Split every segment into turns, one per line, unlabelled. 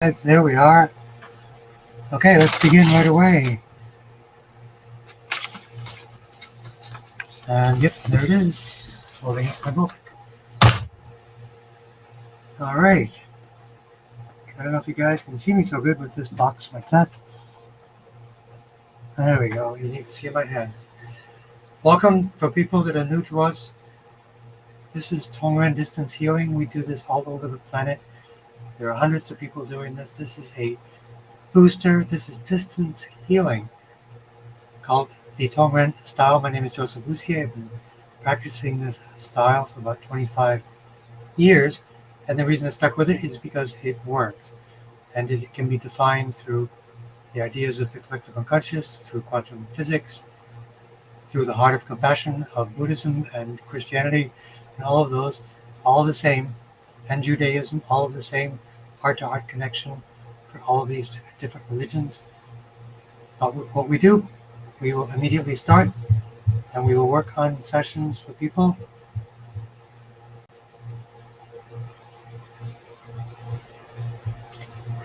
There we are. Okay, let's begin right away. And yep, there it is. Holding up my book. All right. I don't know if you guys can see me so good with this box like that. There we go. You need to see my hands. Welcome for people that are new to us. This is Tongren Distance Healing. We do this all over the planet. There are hundreds of people doing this. This is a booster. This is distance healing called the Tongren style. My name is Joseph Lucier. I've been practicing this style for about 25 years, and the reason I stuck with it is because it works, and it can be defined through the ideas of the collective unconscious, through quantum physics, through the heart of compassion of Buddhism and Christianity, and all of those, all the same, and Judaism, all of the same heart-to-heart connection for all of these different religions. But what we do, we will immediately start, and we will work on sessions for people.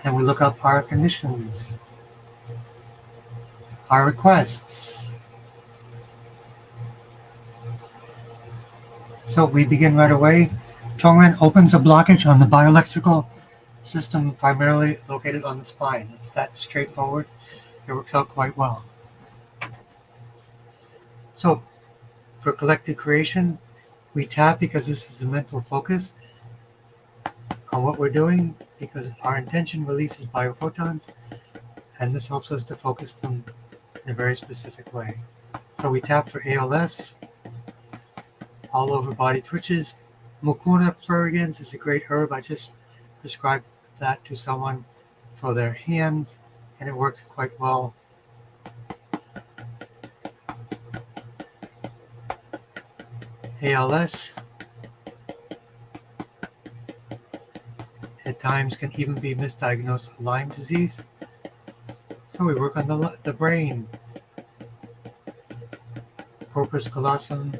And we look up our conditions, our requests. So we begin right away. Tongren opens a blockage on the bioelectrical system primarily located on the spine. It's that straightforward. It works out quite well. So for collective creation, we tap because this is a mental focus on what we're doing, because our intention releases biophotons, and this helps us to focus them in a very specific way. So we tap for ALS, all over body twitches. Mucuna prurigens is a great herb. I just prescribed that to someone for their hands, and it works quite well. ALS at times can even be misdiagnosed with Lyme disease. So we work on the brain. Corpus callosum,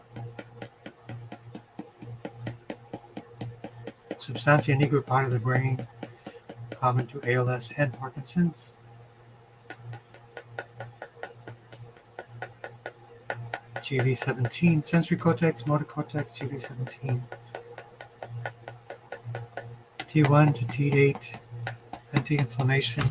substantia nigra part of the brain, common to ALS and Parkinson's. GV17, sensory cortex, motor cortex, GV17. T1 to T8, anti-inflammation.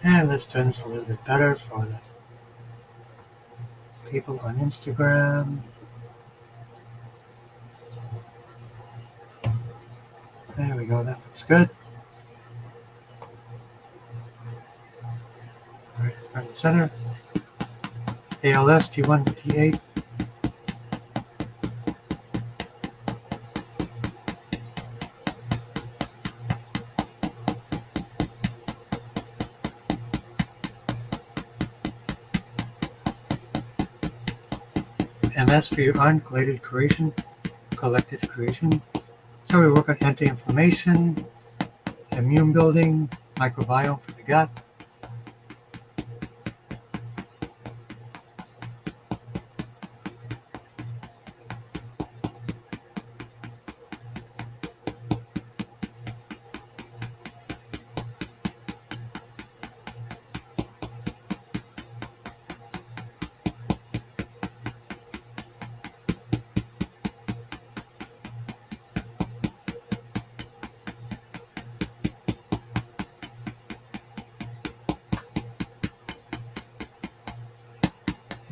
And let's turn this a little bit better for the people on Instagram. There we go, that looks good. All right, front and center. ALS, T1 to T8. MS for your uncollated creation, collected creation. So we work on anti-inflammation, immune building, microbiome for the gut.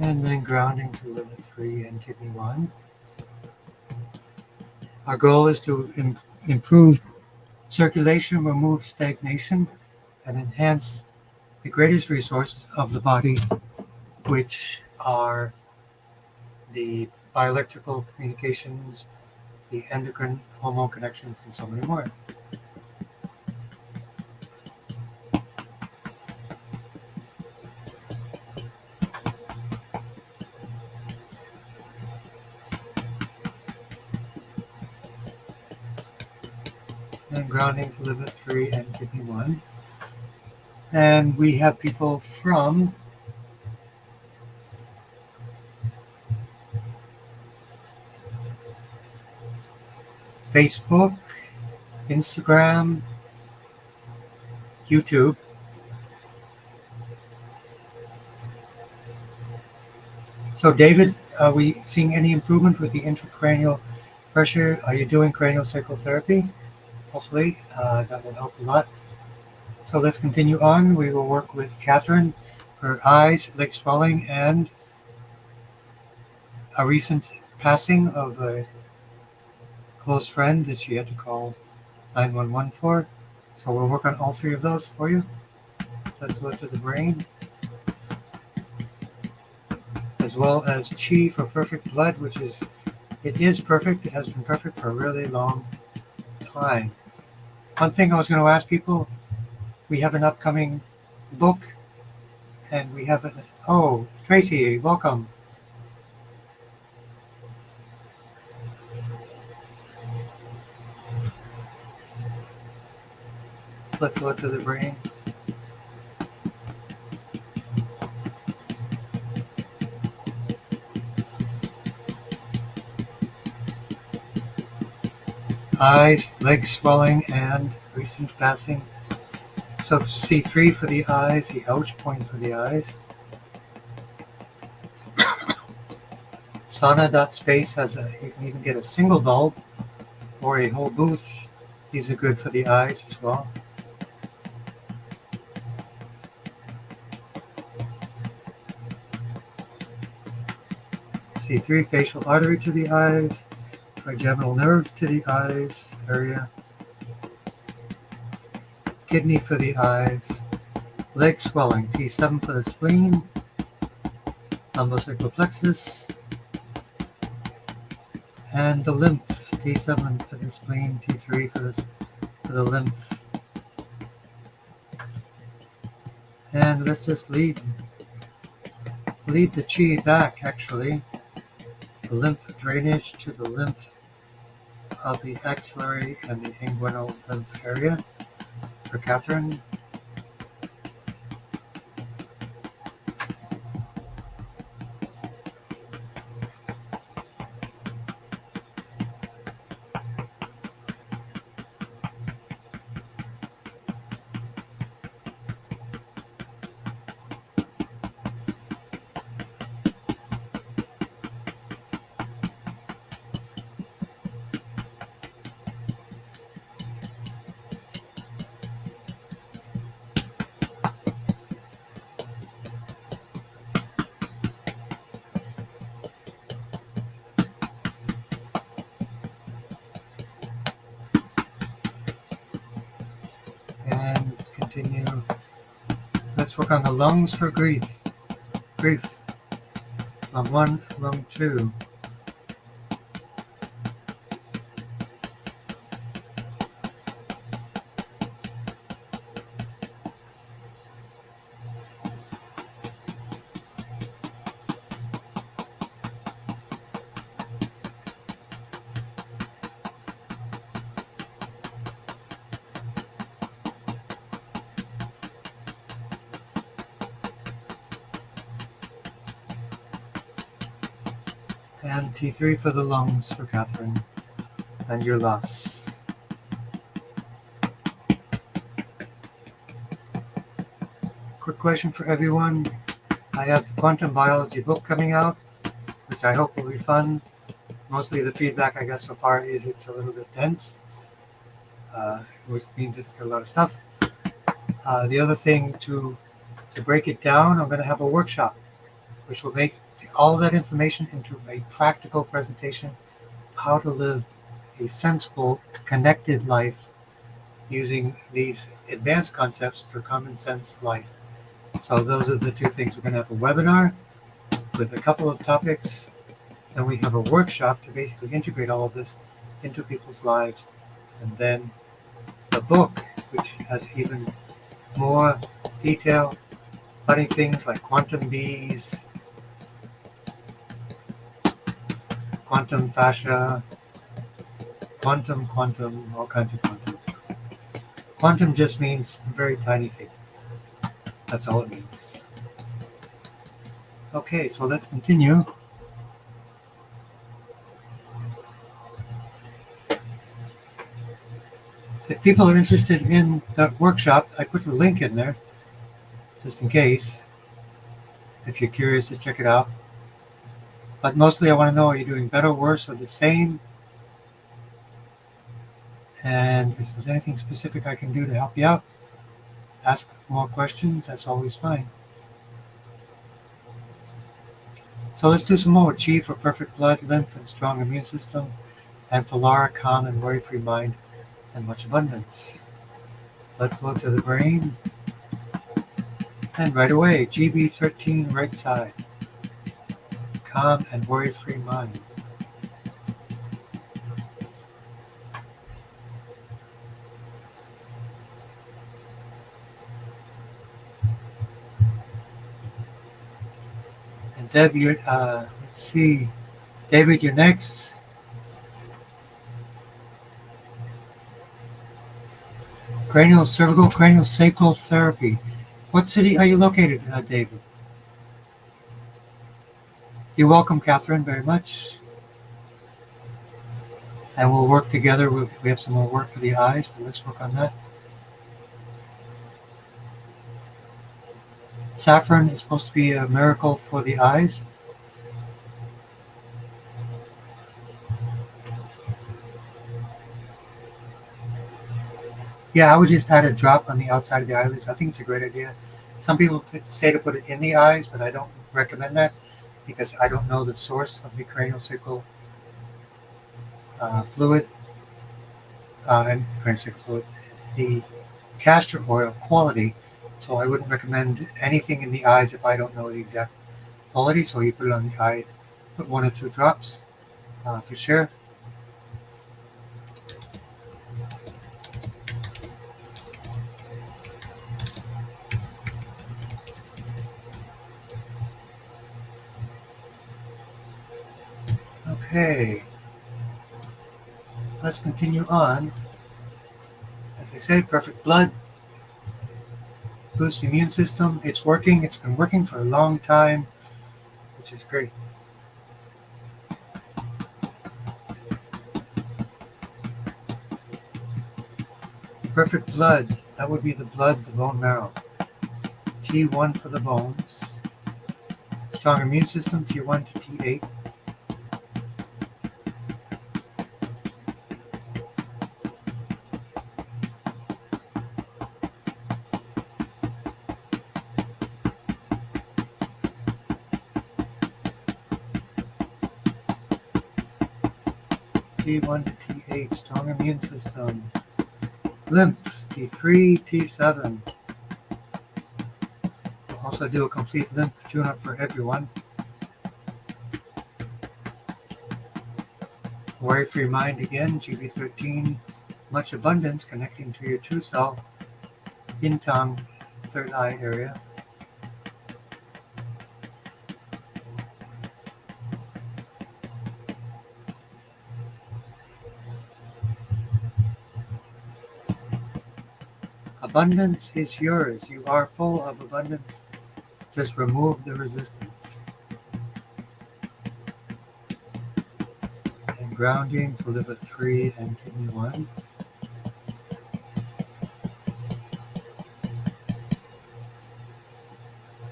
And then grounding to liver 3 and kidney 1. Our goal is to improve circulation, remove stagnation, and enhance the greatest resources of the body, which are the bioelectrical communications, the endocrine hormone connections, and so many more. And grounding to liver 3 and kidney 1. And we have people from Facebook, Instagram, YouTube. So David, are we seeing any improvement with the intracranial pressure? Are you doing cranial psychotherapy? Hopefully, that will help a lot. So let's continue on. We will work with Catherine for eyes, leg swelling, and a recent passing of a close friend that she had to call 911 for. So we'll work on all three of those for you. Let's look to the brain, as well as chi for perfect blood, which is, it is perfect. It has been perfect for a really long time. One thing I was going to ask people, we have an upcoming book, and we have oh, Tracy, welcome. Let's look to the brain. Eyes, legs swelling, and recent passing. So C3 for the eyes, the ouch point for the eyes. Sauna.space has you can even get a single bulb or a whole booth. These are good for the eyes as well. C3 facial artery to the eyes, trigeminal nerve to the eyes area, kidney for the eyes, leg swelling, T7 for the spleen, lumbosacral plexus, and the lymph, T7 for the spleen, T3 for the lymph. And let's just lead the chi back, actually, the lymph drainage to the lymph of the axillary and the inguinal lymph area for Catherine. And continue. Let's work on the lungs for grief. Lung 1, lung 2. And T3 for the lungs for Catherine and your loss. Quick question for everyone. I have the quantum biology book coming out, which I hope will be fun. Mostly the feedback I got so far is it's a little bit dense, which means it's got a lot of stuff. The other thing, to break it down, I'm going to have a workshop, which will make all of that information into a practical presentation of how to live a sensible, connected life using these advanced concepts for common sense life. So those are the two things. We're going to have a webinar with a couple of topics, and we have a workshop to basically integrate all of this into people's lives, and then the book, which has even more detail, funny things like quantum bees, quantum fascia, quantum, all kinds of quantum stuff. Quantum just means very tiny things. That's all it means. Okay, so let's continue. So if people are interested in the workshop, I put the link in there, just in case, if you're curious to check it out. But mostly I want to know, are you doing better, worse, or the same? And if there's anything specific I can do to help you out, ask more questions. That's always fine. So let's do some more. Chi for perfect blood, lymph, and strong immune system. And for Lara, calm and worry-free mind and much abundance. Blood flow to the brain. And right away, GB13 right side. Calm and worry-free mind. And Deb, you're, let's see. David, you're next. Cranial cervical, cranial sacral therapy. What city are you located, David? You're welcome, Catherine, very much. And we'll work together. We have some more work for the eyes, but let's work on that. Saffron is supposed to be a miracle for the eyes. Yeah, I would just add a drop on the outside of the eyelids. I think it's a great idea. Some people say to put it in the eyes, but I don't recommend that because I don't know the source of the cranial sacral fluid and cranial sacral fluid, the castor oil quality. So I wouldn't recommend anything in the eyes if I don't know the exact quality. So you put it on the eye, put 1 or 2 drops for sure. Okay, let's continue on. As I said, perfect blood, boosts the immune system. It's working. It's been working for a long time, which is great. Perfect blood, that would be the blood, the bone marrow. T1 for the bones. Strong immune system, T1 to T8. T1 to T8, strong immune system. Lymph, T3, T7. We'll also do a complete lymph tune-up for everyone. Worry-free mind again, GB13. Much abundance connecting to your true self. In Tong, third eye area. Abundance is yours. You are full of abundance. Just remove the resistance. And grounding to liver 3 and kidney 1.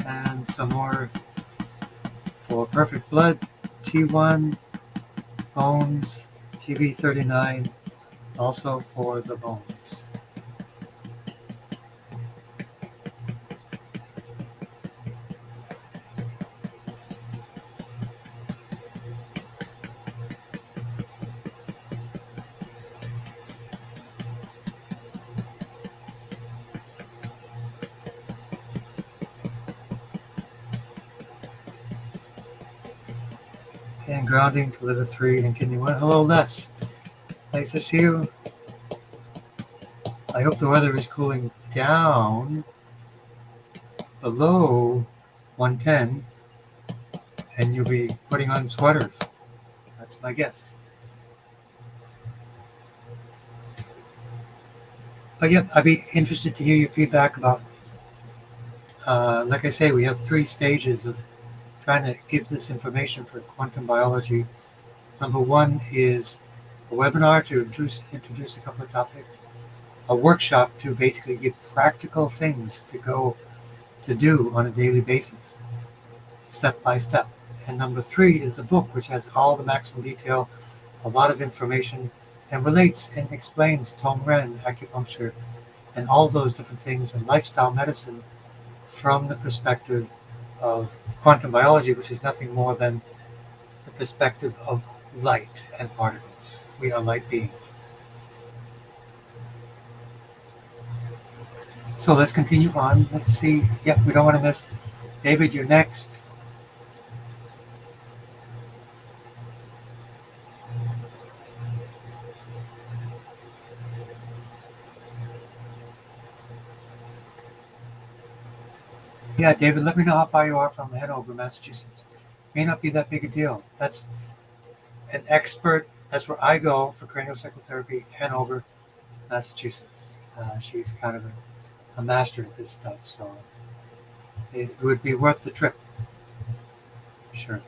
And some more for perfect blood, T1, bones, GB39, also for the bones. And grounding to liver 3 and kidney 1. Hello, Les. Nice to see you. I hope the weather is cooling down below 110 and you'll be putting on sweaters. That's my guess. But yep, I'd be interested to hear your feedback about Like I say, we have 3 stages of trying to give this information for quantum biology. Number 1 is a webinar to introduce a couple of topics, a workshop to basically give practical things to do on a daily basis, step by step. And number 3 is the book, which has all the maximum detail, a lot of information, and relates and explains Tongren, acupuncture, and all those different things, and lifestyle medicine from the perspective of quantum biology, which is nothing more than the perspective of light and particles. We are light beings. So let's continue on. Let's see. Yep, we don't want to miss. David, you're next. Yeah, David, let me know how far you are from Hanover, Massachusetts. May not be that big a deal. That's an expert. That's where I go for cranial psychotherapy, Hanover, Massachusetts. She's kind of a master at this stuff, so it would be worth the trip. Sure.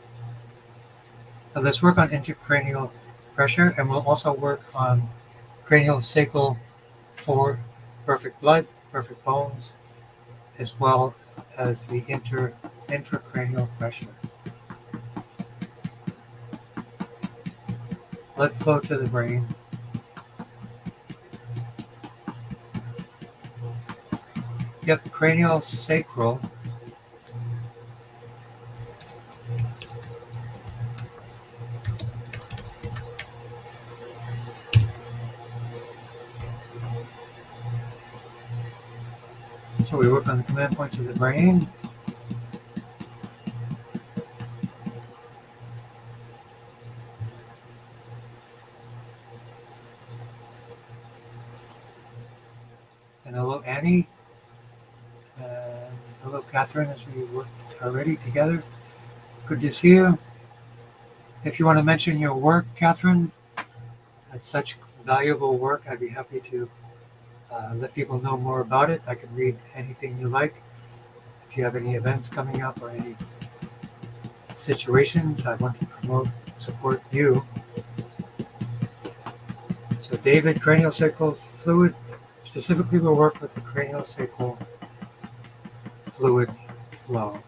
Now let's work on intracranial pressure, and we'll also work on cranial sacral for perfect blood, perfect bones, as well as the intracranial pressure. Blood flow to the brain. Yep, cranial sacral. So we work on the command points of the brain. And hello, Annie. And hello, Catherine, as we worked already together. Good to see you. If you want to mention your work, Catherine, that's such valuable work. I'd be happy to let people know more about it. I can read anything you like. If you have any events coming up or any situations I want to promote, support you. So David, cranial sacral fluid. Specifically, we'll work with the cranial sacral fluid flow.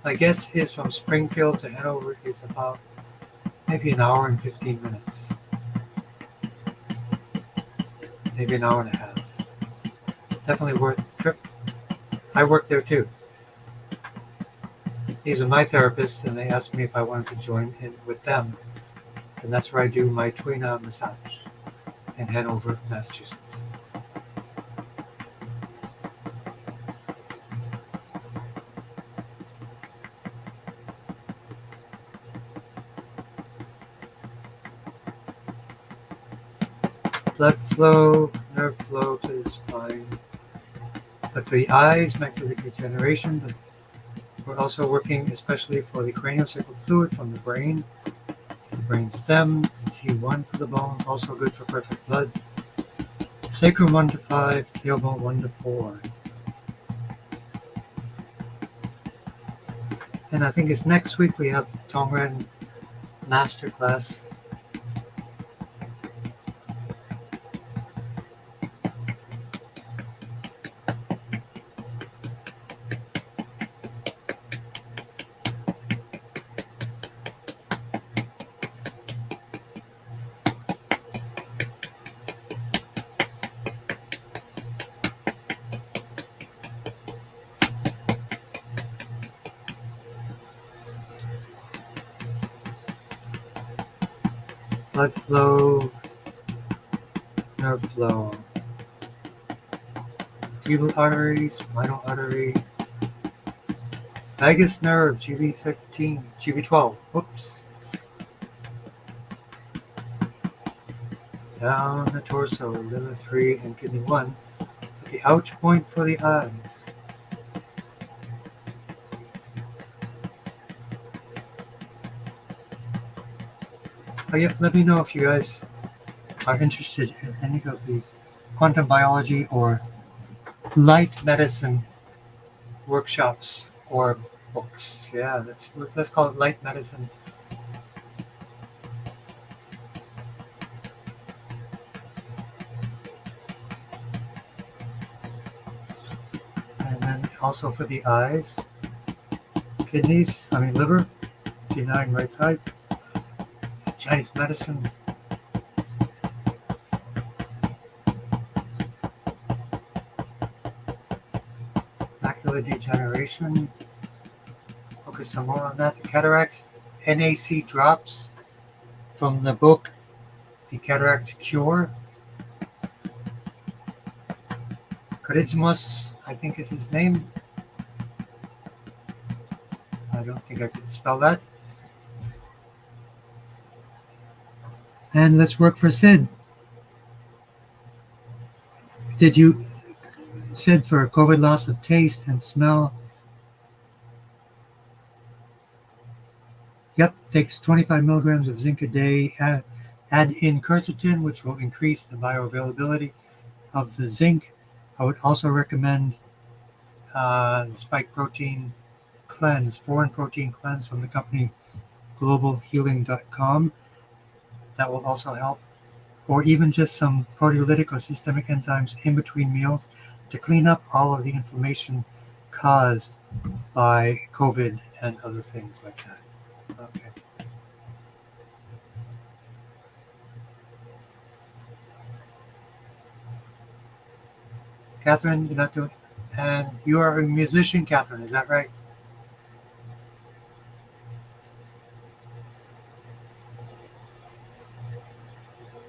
My guess is from Springfield to Hanover is about maybe an hour and 15 minutes. Maybe an hour and a half. Definitely worth the trip. I work there too. These are my therapists, and they asked me if I wanted to join in with them. And that's where I do my Tuina massage in Hanover, Massachusetts. Blood flow, nerve flow to the spine. But for the eyes, macular degeneration, but we're also working especially for the cranial sacral fluid from the brain to the brain stem to T1 for the bones, also good for perfect blood. Sacrum 1 to 5, tailbone 1 to 4. And I think it's next week we have Tongren Masterclass. Blood flow, nerve flow, tubal artery, spinal artery, vagus nerve, GB13, GB12, whoops. Down the torso, liver 3 and kidney 1, with the ouch point for the eyes. Oh yeah, let me know if you guys are interested in any of the quantum biology or light medicine workshops or books. Yeah, let's call it light medicine. And then also for the eyes, liver, T9 right side, Chinese medicine, macular degeneration, focus some more on that, the cataracts, NAC drops from the book The Cataract Cure. Charismus, I think is his name. I don't think I could spell that. And let's work for Sid. Sid, for COVID loss of taste and smell? Yep, takes 25 milligrams of zinc a day. Add in quercetin, which will increase the bioavailability of the zinc. I would also recommend the spike protein cleanse, foreign protein cleanse from the company globalhealing.com. That will also help. Or even just some proteolytic or systemic enzymes in between meals to clean up all of the inflammation caused by COVID and other things like that. Okay. Catherine, you're not doing, and you are a musician, Catherine, is that right?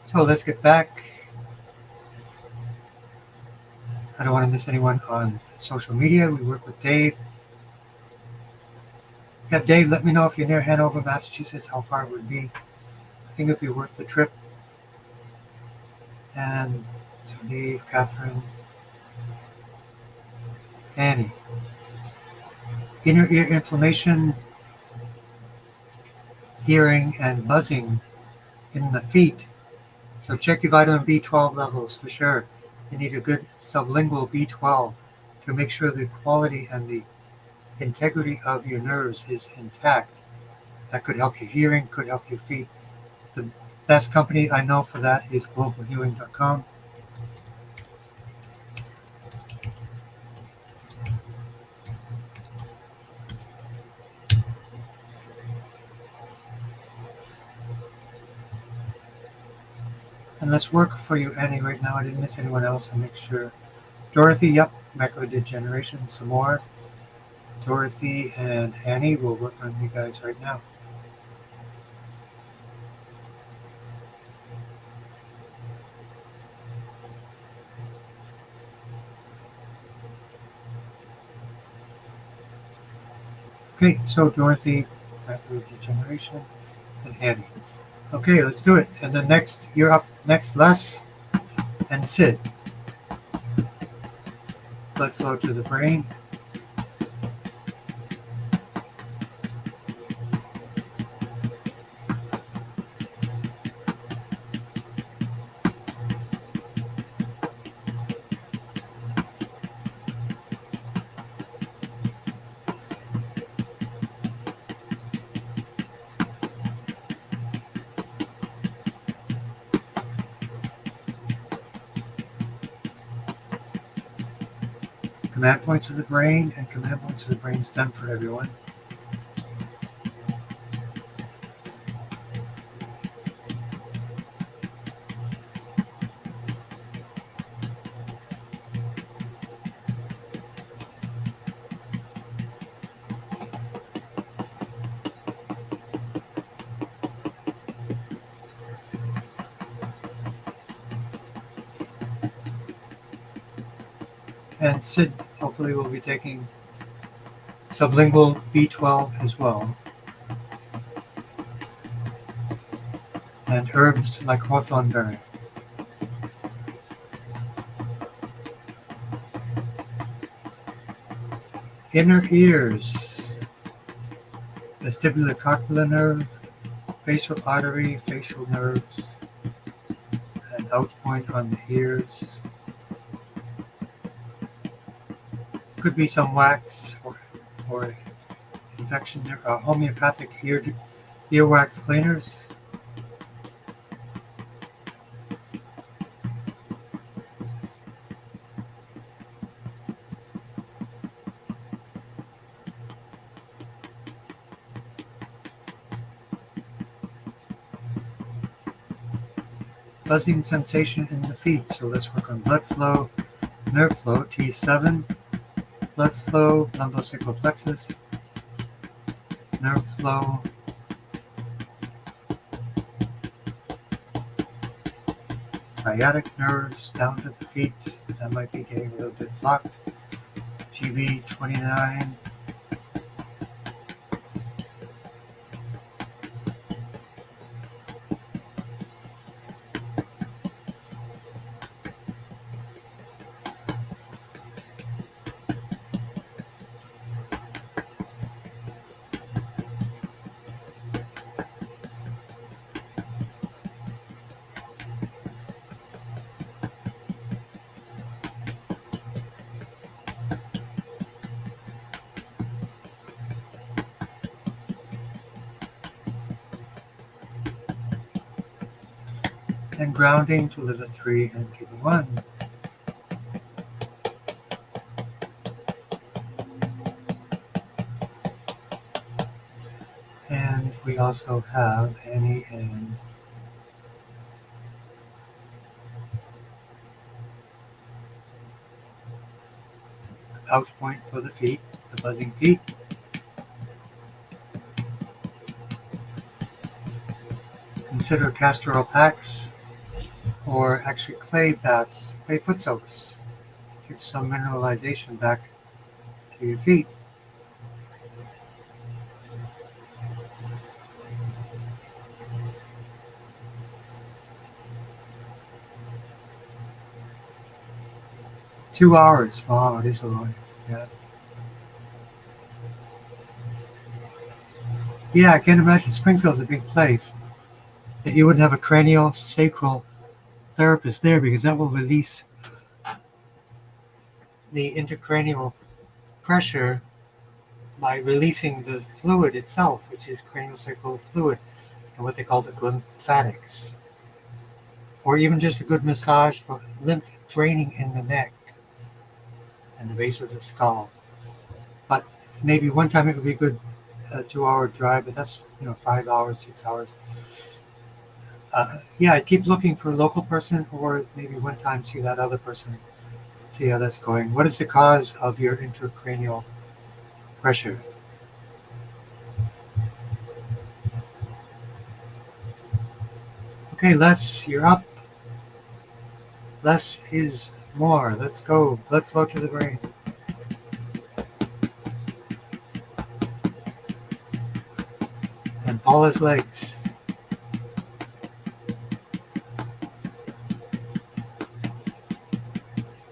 So let's get back. I don't want to miss anyone on social media. We work with Dave. Yeah, Dave, let me know if you're near Hanover, Massachusetts, how far it would be. I think it'd be worth the trip. And so Dave, Catherine, Annie. Inner ear inflammation, hearing, and buzzing in the feet. So check your vitamin B12 levels for sure. You need a good sublingual B12 to make sure the quality and the integrity of your nerves is intact. That could help your hearing, could help your feet. The best company I know for that is globalhealing.com. And let's work for you, Annie, right now. I didn't miss anyone else. I'll make sure. Dorothy, yep, macular degeneration, some more. Dorothy and Annie will work on you guys right now. Okay, so Dorothy, macular degeneration, and Annie. Okay, let's do it. And then next, you're up next, Les and Sid. Blood flow to the brain. Command points of the brain and command points of the brain stem for everyone. And Sid hopefully will be taking sublingual B12 as well. And herbs like hawthorn berry. Inner ears, vestibulocarpal nerve, facial artery, facial nerves, an out point on the ears. Could be some wax or infection, homeopathic earwax cleaners. Buzzing sensation in the feet. So let's work on blood flow, nerve flow, T7, blood flow, lumbosacral plexus, nerve flow, sciatic nerves down to the feet. That might be getting a little bit blocked. GB29. And grounding to liver 3 and kidney 1. And we also have Annie and out point for the feet, the buzzing feet. Consider castor oil packs or actually clay baths, clay foot soaks. Give some mineralization back to your feet. Two hours. Wow, it is a long. Yeah. Yeah, I can imagine Springfield's a big place. That you wouldn't have a cranial sacral therapist there because that will release the intracranial pressure by releasing the fluid itself, which is craniosacral fluid, and what they call the lymphatics. Or even just a good massage for lymph draining in the neck and the base of the skull. But maybe one time it would be good, a 2-hour drive, but that's 5 hours, 6 hours. Yeah, I'd keep looking for a local person, or maybe one time see that other person, see how that's going. What is the cause of your intracranial pressure? Okay, Les, you're up. Less is more. Let's go. Blood flow to the brain. And Paula's legs.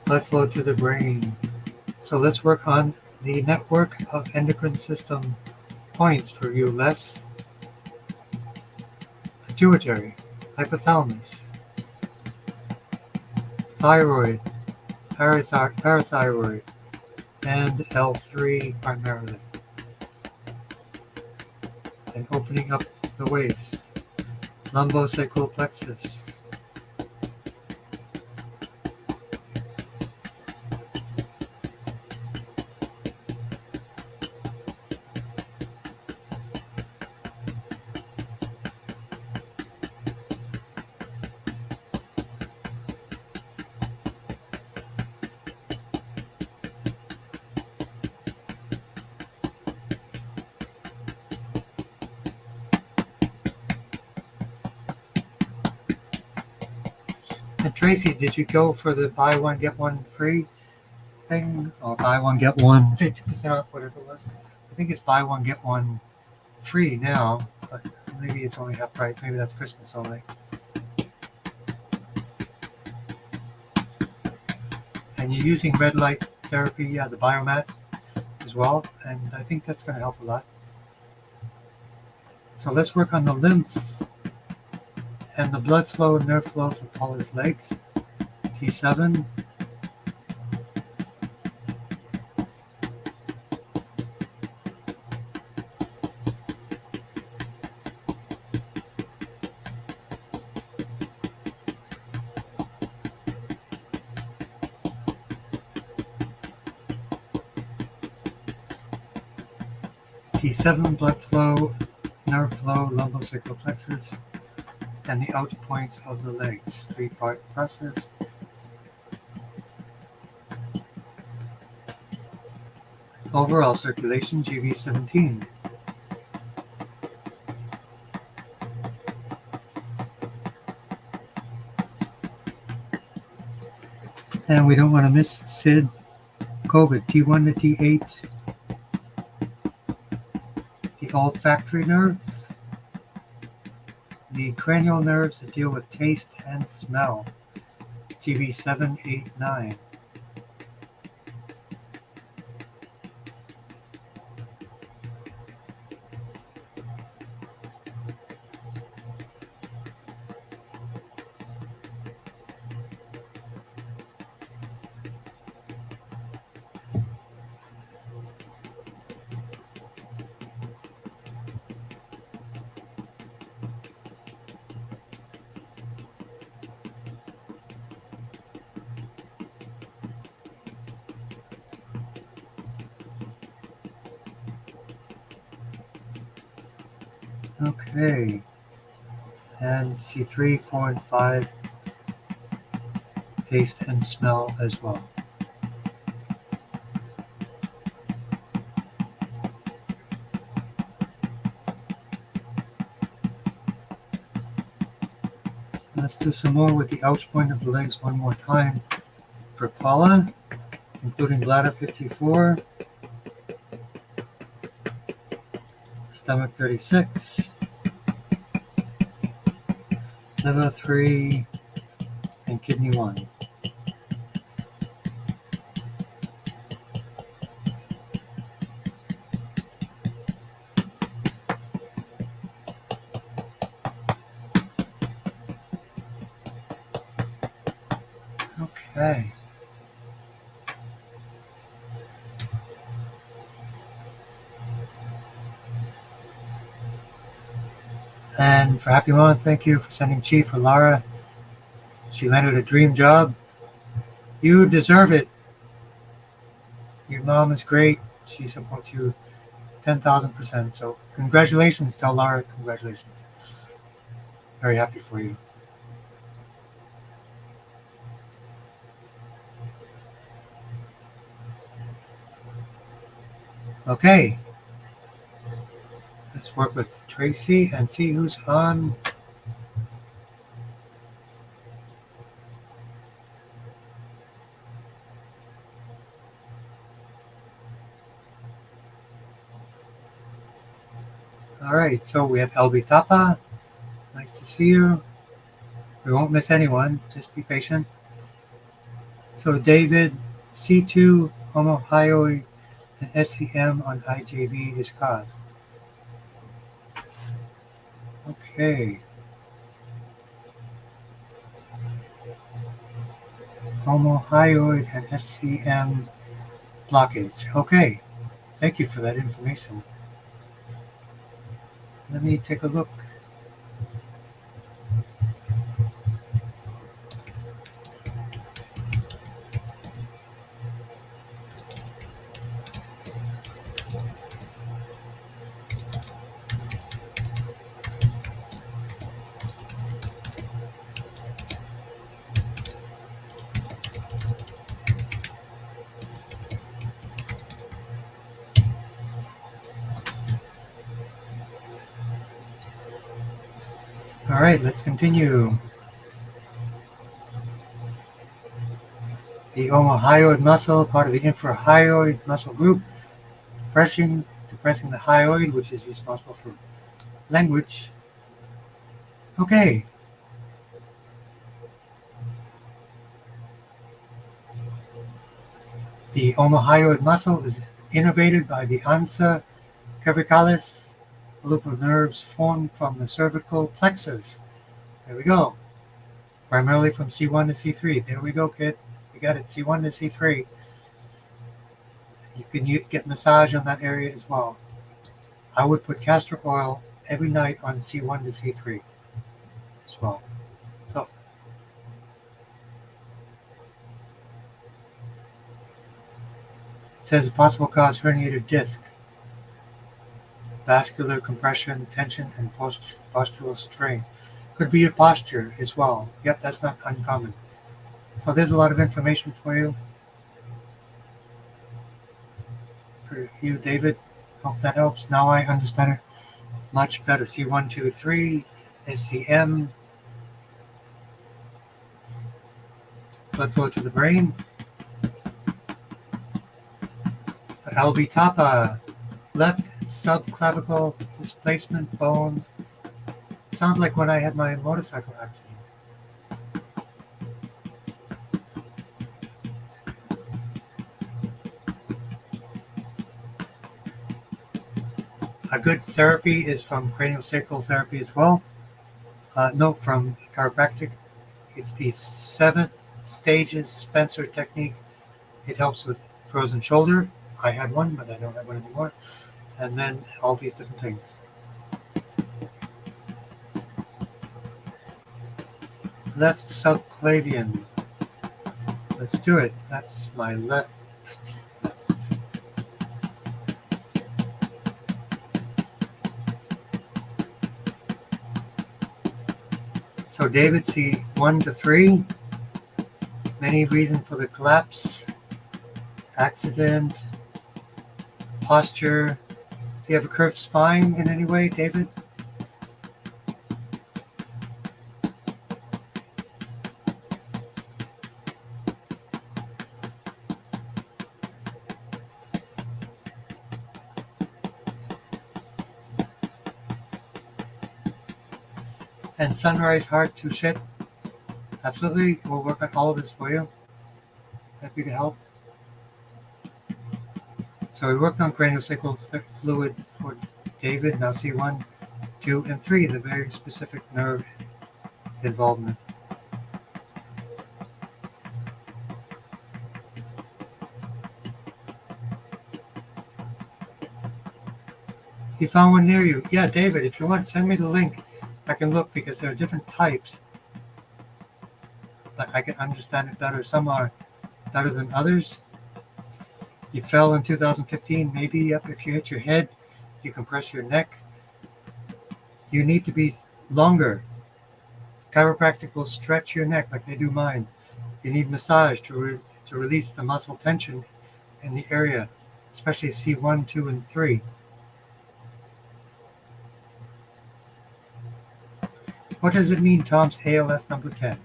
Blood flow to the brain. So let's work on the network of endocrine system points for you. Les. Pituitary, hypothalamus, thyroid, parathyroid, and L3 primarily. And opening up the waist, lumbosacral plexus. And Tracy, did you go for the buy one get one free thing, or buy one get one 50% off, whatever it was? I think it's buy one get one free now, but maybe it's only half price. Maybe that's Christmas only. And you're using red light therapy, the biomats as well, and I think that's going to help a lot. So let's work on the lymph and the blood flow and nerve flow for Paula's legs. T7. T7 blood flow, nerve flow, lumbosacral plexus, and the outer points of the legs. 3-part process. Overall circulation, GV17. And we don't want to miss SID, COVID, T1 to T8, the olfactory nerve, the cranial nerves that deal with taste and smell, GV7, 8, 9. Okay, and C3, 4, and 5, taste and smell as well. Let's do some more with the ouch point of the legs one more time for Paula, including bladder 54, stomach 36, liver 3, and kidney 1. Okay. And for Happy Mom, thank you for sending Chief for Lara. She landed a dream job. You deserve it. Your mom is great. She supports you 10,000%. So congratulations, tell Lara, congratulations. Very happy for you. Okay. Let's work with Tracy and see who's on. All right, so we have LB Tapa. Nice to see you. We won't miss anyone. Just be patient. So David, C2, homohyoid, and SCM on IJV is caused. Okay. Homohyoid and SCM blockage. Okay. Thank you for that information. Let me take a look. All right, let's continue. The omohyoid muscle, part of the infrahyoid muscle group, depressing the hyoid, which is responsible for language. Okay. The omohyoid muscle is innervated by the ansa cervicalis, a loop of nerves formed from the cervical plexus. There we go. Primarily from C1 to C3. There we go, kid. You got it. C1 to C3. You can get massage on that area as well. I would put castor oil every night on C1 to C3 as well. So it says a possible cause herniated disc, vascular compression, tension, and postural strain. Could be your posture as well. Yep, that's not uncommon. So there's a lot of information for you, David. Hope that helps. Now I understand it much better. C1, 2, 3, SCM, blood flow to the brain. For LB Tapa, left subclavicle displacement bones. Sounds like when I had my motorcycle accident. A good therapy is from craniosacral therapy as well. No, from chiropractic. It's the 7 stages Spencer technique. It helps with frozen shoulder. I had one, but I don't have one anymore. And then all these different things. Left subclavian. Let's do it. That's my left. So David, see 1 to 3. Many reasons for the collapse. Accident. Posture. Do you have a curved spine in any way, David? And sunrise heart to shit. Absolutely. We'll work on all of this for you. Happy to help. So we worked on craniosacral fluid for David. Now see 1, 2, and 3, the very specific nerve involvement. You found one near you. Yeah, David, if you want, send me the link. I can look because there are different types. But I can understand it better. Some are better than others. You fell in 2015, maybe up if you hit your head, you compress your neck. You need to be longer. Chiropractic will stretch your neck like they do mine. You need massage to release the muscle tension in the area, especially C1, 2, and 3. What does it mean, Tom's ALS number 10?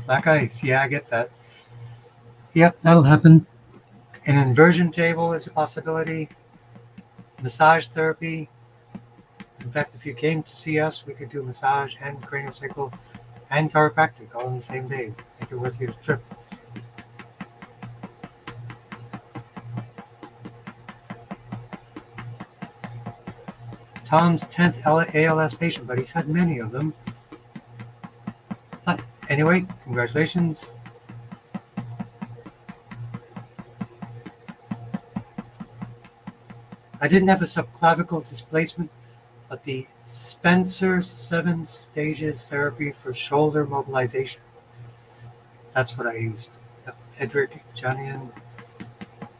Black ice, yeah, I get that. Yep, that'll happen. An inversion table is a possibility. Massage therapy. In fact, if you came to see us, we could do massage and craniosacral and chiropractic all on the same day. Make it worth your trip. Tom's 10th ALS patient, but he's had many of them. But anyway, congratulations. I didn't have a subclavicle displacement, but the Spencer 7 stages therapy for shoulder mobilization. That's what I used. Edric, Janian.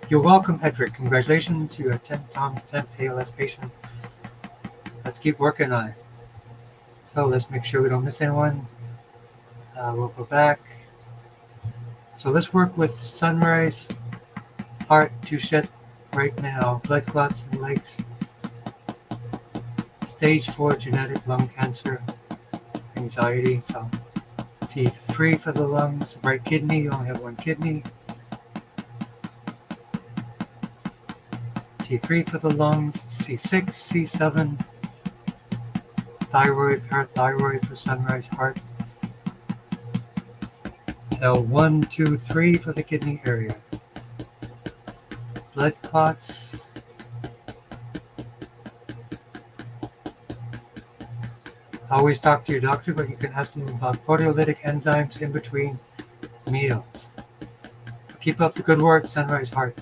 You're welcome, Edric. Congratulations. You are Tom's 10th ALS patient. Let's keep working on it. So let's make sure we don't miss anyone. We'll go back. So let's work with sunrise, heart, Duchette right now, blood clots in legs, stage 4 genetic lung cancer, anxiety. So T3 for the lungs, right kidney, you only have one kidney. T3 for the lungs, C6, C7, thyroid, parathyroid for sunrise heart. L1, 2, 3 for the kidney area. Blood clots. Always talk to your doctor, but you can ask them about proteolytic enzymes in between meals. Keep up the good work, Sunrise Heart.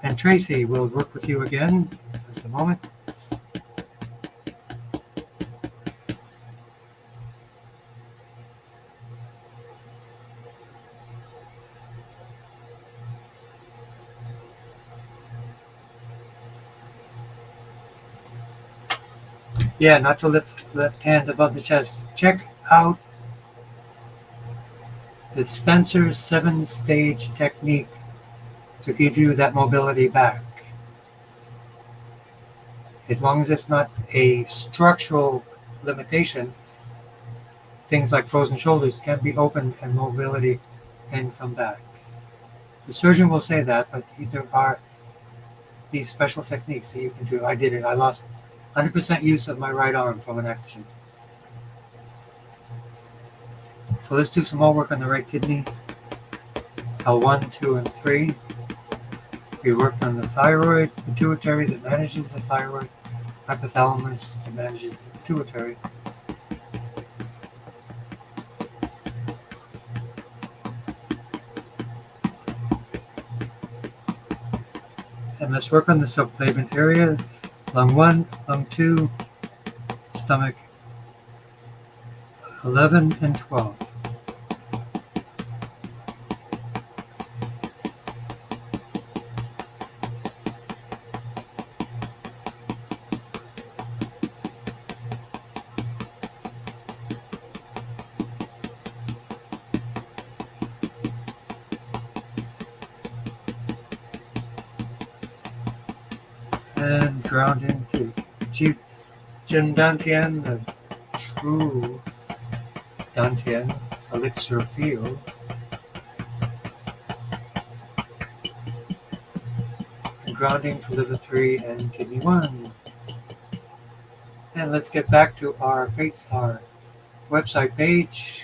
And Tracy will work with you again in just a moment. Yeah, not to lift left hand above the chest. Check out the Spencer 7-stage technique to give you that mobility back. As long as it's not a structural limitation, things like frozen shoulders can be opened and mobility can come back. The surgeon will say that, but there are these special techniques that you can do. I did it. I lost 100% use of my right arm from an accident. So let's do some more work on the right kidney. L1, 2, and 3. We worked on the thyroid, pituitary that manages the thyroid, hypothalamus that manages the pituitary. And let's work on the subclavian area, lung 1, lung 2, stomach 11 and 12. And ground into Jin Dantian, the true Dantian elixir field. And grounding to liver 3 and kidney 1. And let's get back to our website page,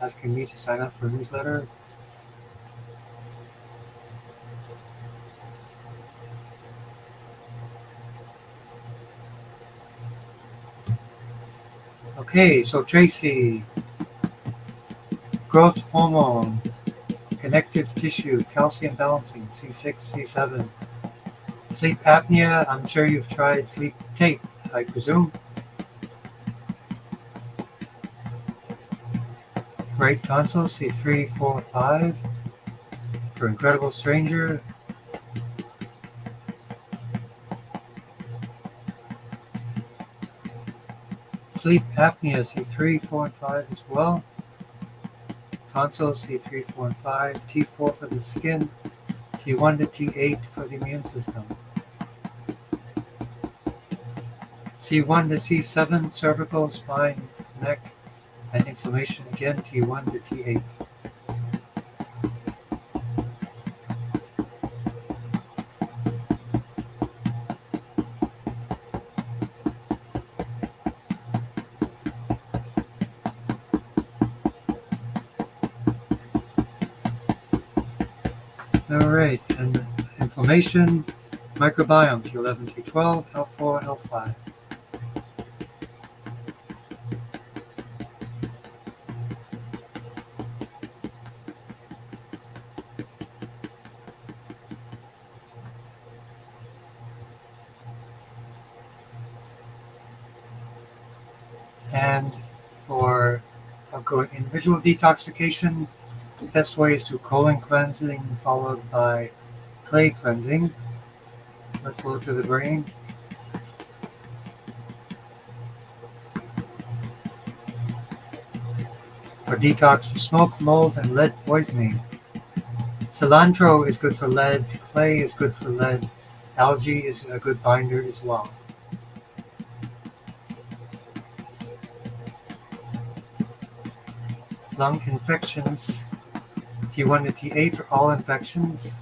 asking me to sign up for a newsletter. Okay, so Tracy, growth hormone, connective tissue, calcium balancing, C6, C7. Sleep apnea, I'm sure you've tried sleep tape, I presume. Right tonsil, C3, 4, 5. For Incredible Stranger. Sleep apnea, C3, 4, and 5 as well. Tonsil, C3, 4, and 5. T4 for the skin. T1 to T8 for the immune system. C1 to C7, cervical, spine, neck, and inflammation again, T1 to T8. All right, and inflammation, microbiome, T11, T12, L4, L5. And for a good individual detoxification, the best way is through colon cleansing followed by clay cleansing. Blood flow to the brain. For detox for smoke, mold, and lead poisoning. Cilantro is good for lead. Clay is good for lead. Algae is a good binder as well. Lung infections, T1 to T8 for all infections,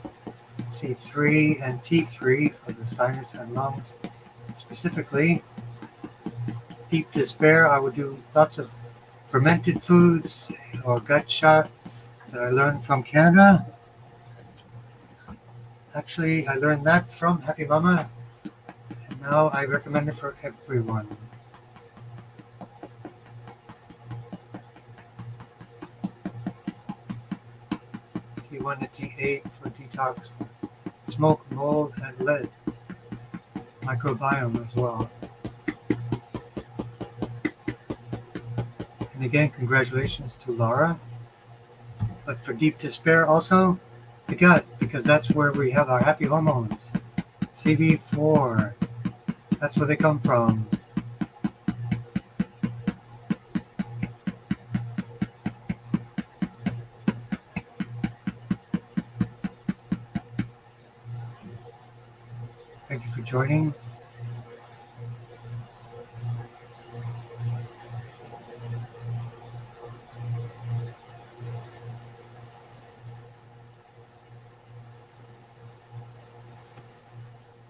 C3 and T3 for the sinus and lungs. Specifically, deep despair, I would do lots of fermented foods or gut shot that I learned from Canada. Actually, I learned that from Happy Mama, and now I recommend it for everyone. T1 to T8 for detox, for smoke, mold, and lead. Microbiome as well. And again, congratulations to Laura. But for deep despair also, the gut, because that's where we have our happy hormones. CB4, that's where they come from. Thank you for joining.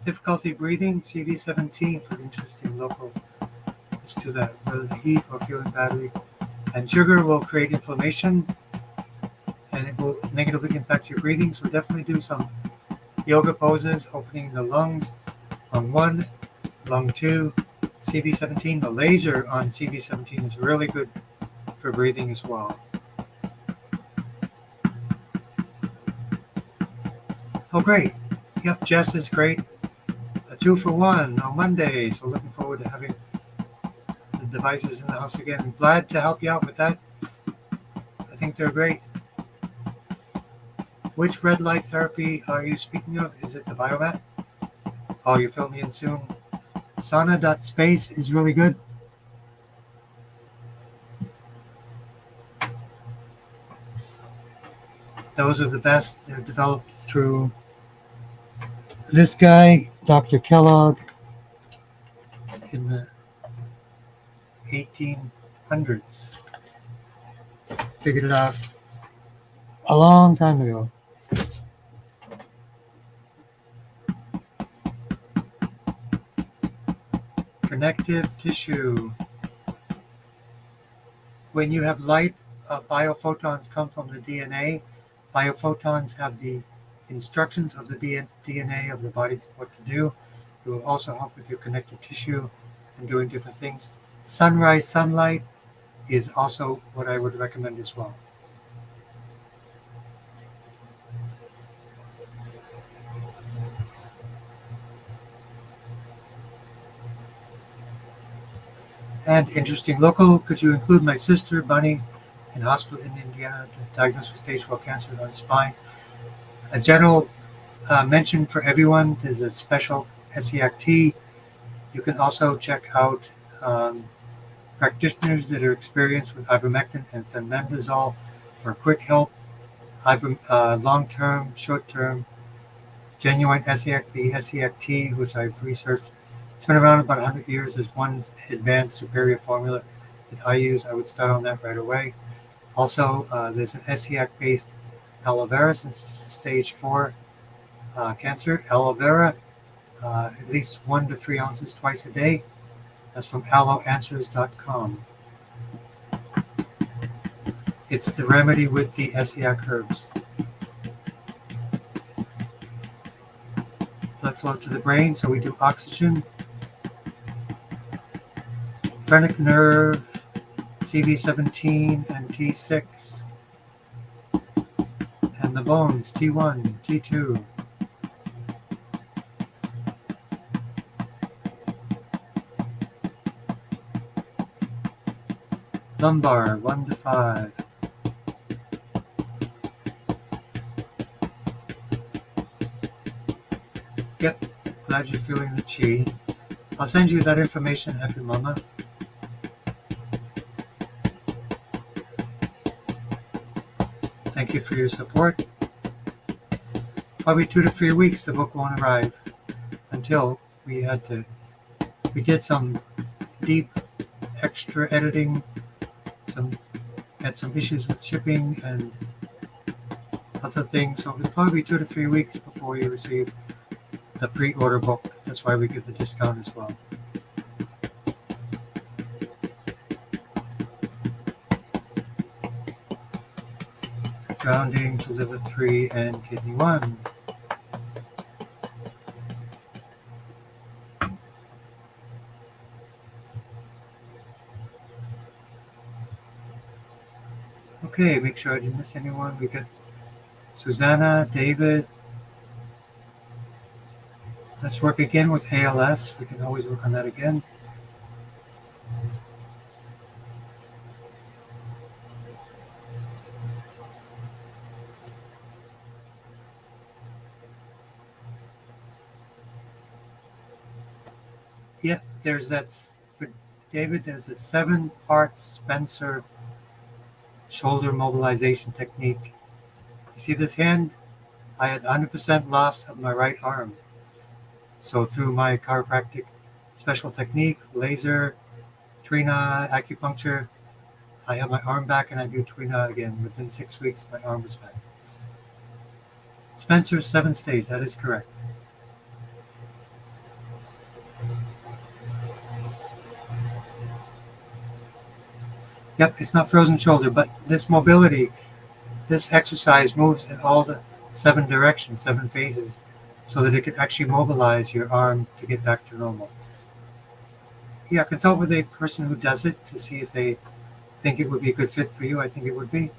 Difficulty breathing, CV17 for interesting local. Let's do that. Whether the heat or feeling badly. And sugar will create inflammation and it will negatively impact your breathing. So definitely do some yoga poses, opening the lungs. Lung 1, lung 2, CV17. The laser on CV17 is really good for breathing as well. Oh, great. Yep, Jess is great. A 2-for-1 on Monday. So looking forward to having the devices in the house again. I'm glad to help you out with that. I think they're great. Which red light therapy are you speaking of? Is it the biomat? Oh, you fill me in soon. Sauna.space is really good. Those are the best. They're developed through this guy, Dr. Kellogg, in the 1800s. Figured it out a long time ago. Connective tissue. When you have light, biophotons come from the DNA. Biophotons have the instructions of the DNA of the body, what to do. It will also help with your connective tissue and doing different things. Sunrise sunlight is also what I would recommend as well. And interesting local, could you include my sister, Bunny, in hospital in Indiana, diagnosed with stage 4 cancer on spine? A general mention for everyone is a special SEACT. You can also check out practitioners that are experienced with ivermectin and fenbendazole for quick help, long-term, short-term, genuine SEACT, which I've researched. It's been around about 100 years. There's one advanced superior formula that I use. I would start on that right away. Also, there's an SEAC-based aloe vera since stage 4 cancer. Aloe vera, at least 1 to 3 ounces twice a day. That's from aloeanswers.com. It's the remedy with the SEAC herbs. Blood flow to the brain, so we do oxygen. Phrenic nerve, CV17 and T6. And the bones, T1, T2. Lumbar, 1 to 5. Yep, glad you're feeling the chi. I'll send you that information, Happy Mama. Thank you for your support. Probably 2 to 3 weeks the book won't arrive until we did some deep extra editing, had some issues with shipping and other things. So it'll probably be 2 to 3 weeks before you receive the pre-order book. That's why we give the discount as well. Grounding to liver 3 and kidney 1. Okay, make sure I didn't miss anyone. We got Susanna, David. Let's work again with ALS. We can always work on that again. Yeah, there's that, for David, there's a 7-part Spencer shoulder mobilization technique. You see this hand? I had 100% loss of my right arm. So through my chiropractic special technique, laser, Trina, acupuncture, I have my arm back and I do Trina again. Within 6 weeks, my arm was back. Spencer's 7th stage, that is correct. Yep, it's not frozen shoulder, but this mobility, this exercise moves in all the 7 directions, 7 phases, so that it can actually mobilize your arm to get back to normal. Yeah, consult with a person who does it to see if they think it would be a good fit for you. I think it would be.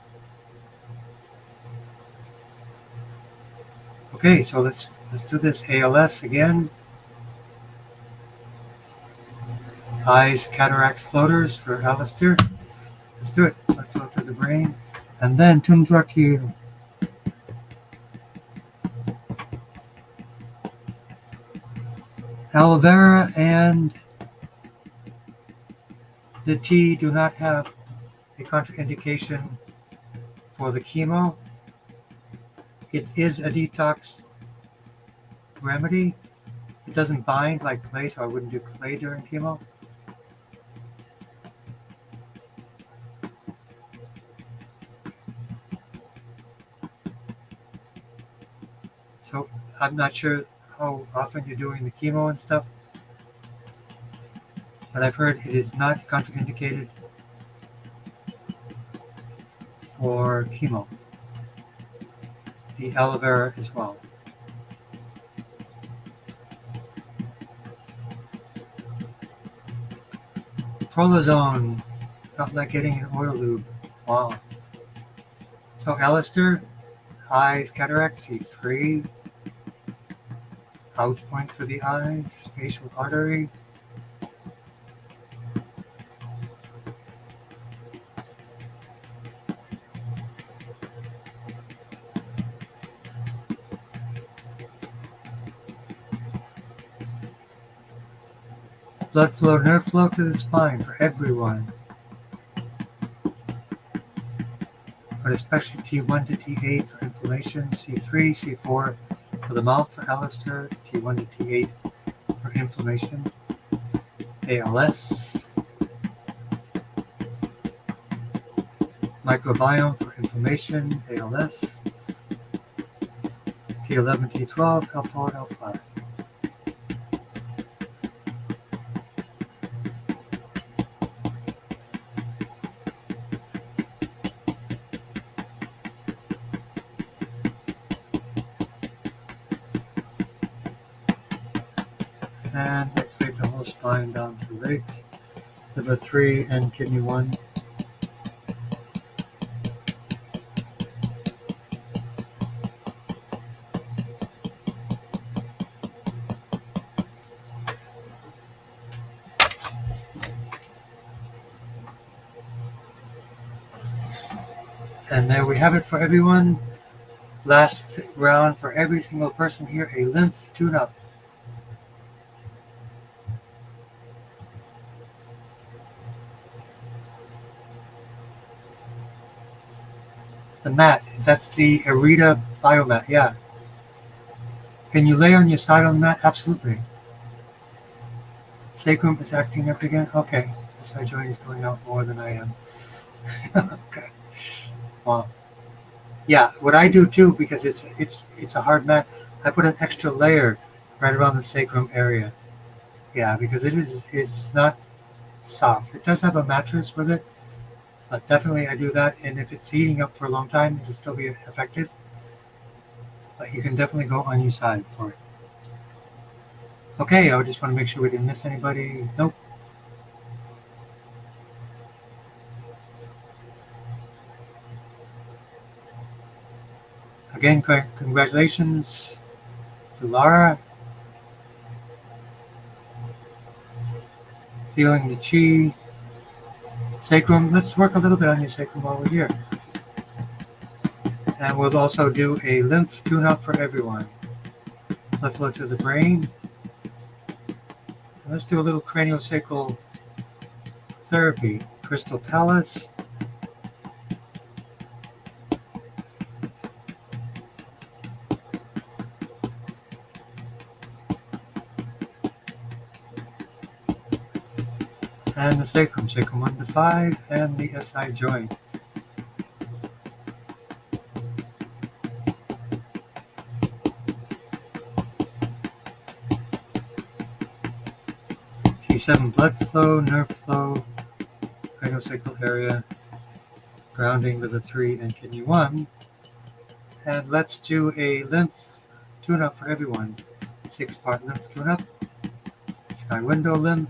Okay, so let's do this. ALS again. Eyes, cataracts, floaters for Alistair. Let's do it. Blood flow to the brain. And then Tundrakyu. Aloe vera and the tea do not have a contraindication for the chemo. It is a detox remedy. It doesn't bind like clay, so I wouldn't do clay during chemo. So I'm not sure how often you're doing the chemo and stuff, but I've heard it is not contraindicated for chemo. The aloe vera as well. Prolozone, felt like getting an oil lube. Wow. So Alistair, eyes, cataract, C3, ouch point for the eyes, facial artery. Blood flow, nerve flow to the spine for everyone. But especially T1 to T8 for inflammation, C3, C4 for the mouth for Alistair, T1 to T8 for inflammation, ALS, microbiome for inflammation, ALS, T11, T12, L4, L5. And activate the whole spine down to the legs. Liver 3 and kidney 1. And there we have it for everyone. Last round for every single person here, a lymph tune-up. The mat, that's the Arita biomat, yeah. Can you lay on your side on the mat? Absolutely. Sacrum is acting up again? Okay. The side joint is going out more than I am. Okay. Wow. Yeah, what I do too, because it's a hard mat, I put an extra layer right around the sacrum area. Yeah, because it's not soft. It does have a mattress with it, but definitely I do that. And if it's heating up for a long time, it'll still be effective. But you can definitely go on your side for it. Okay, I just want to make sure we didn't miss anybody. Nope. Again, congratulations to Lara. Feeling the chi. Sacrum. Let's work a little bit on your sacrum while we're here. And we'll also do a lymph tune-up for everyone. Lymph flow to the brain. And let's do a little craniosacral therapy. Crystal Palace. And the sacrum 1 to 5, and the SI joint. T7 blood flow, nerve flow, craniosacral area, grounding liver 3 and kidney 1. And let's do a lymph tune-up for everyone. 6-part lymph tune-up, sky window lymph,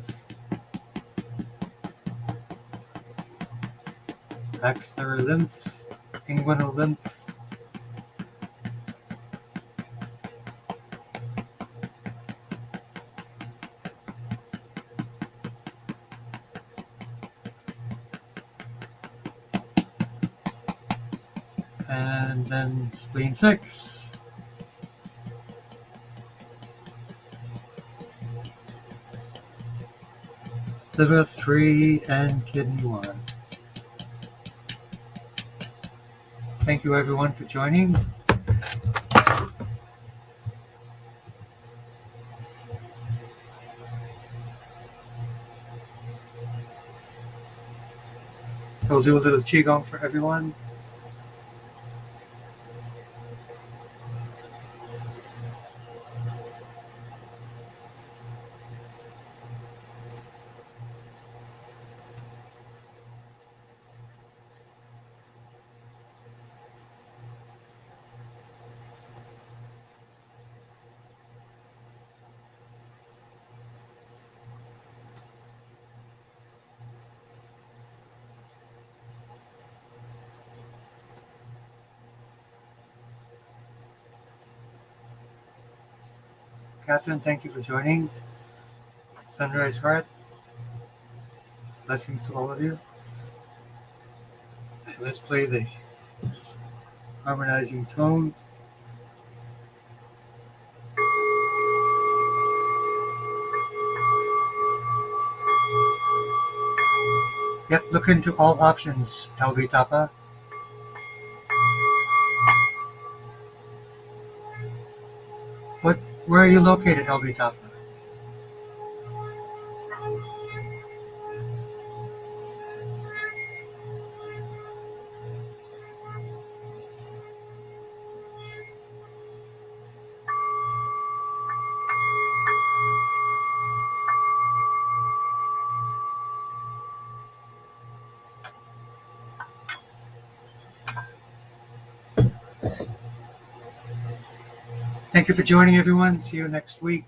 axillary lymph, inguinal lymph, and then spleen 6. Liver 3 and kidney 1. Thank you everyone for joining. So we'll do a little qigong for everyone. Catherine, thank you for joining. Sunrise Heart, blessings to all of you. And let's play the harmonizing tone. Yep, look into all options, LB Tapa. Where are you located, LB Tapa? Thank you for joining, everyone. See you next week.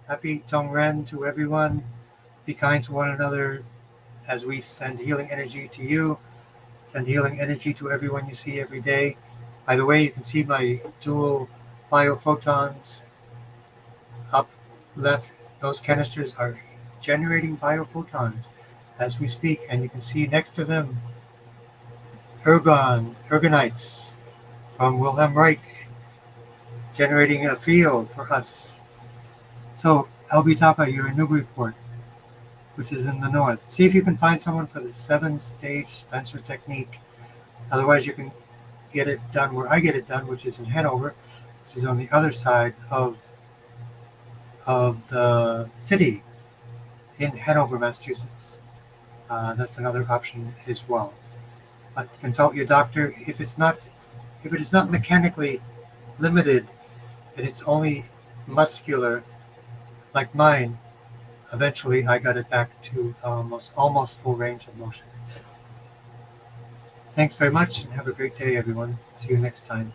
Happy Tongren to everyone. Be kind to one another as we send healing energy to you. Send healing energy to everyone you see every day. By the way, you can see my dual biophotons up left. Those canisters are generating biophotons as we speak. And you can see next to them ergonites from Wilhelm Reich, generating a field for us. So, LB Tapa, you're in Newburyport, which is in the north. See if you can find someone for the 7-stage Spencer technique. Otherwise, you can get it done where I get it done, which is in Hanover, which is on the other side of the city in Hanover, Massachusetts. That's another option as well. But consult your doctor. If it is not mechanically limited, and it's only muscular, like mine, eventually I got it back to almost full range of motion. Thanks very much, and have a great day, everyone. See you next time.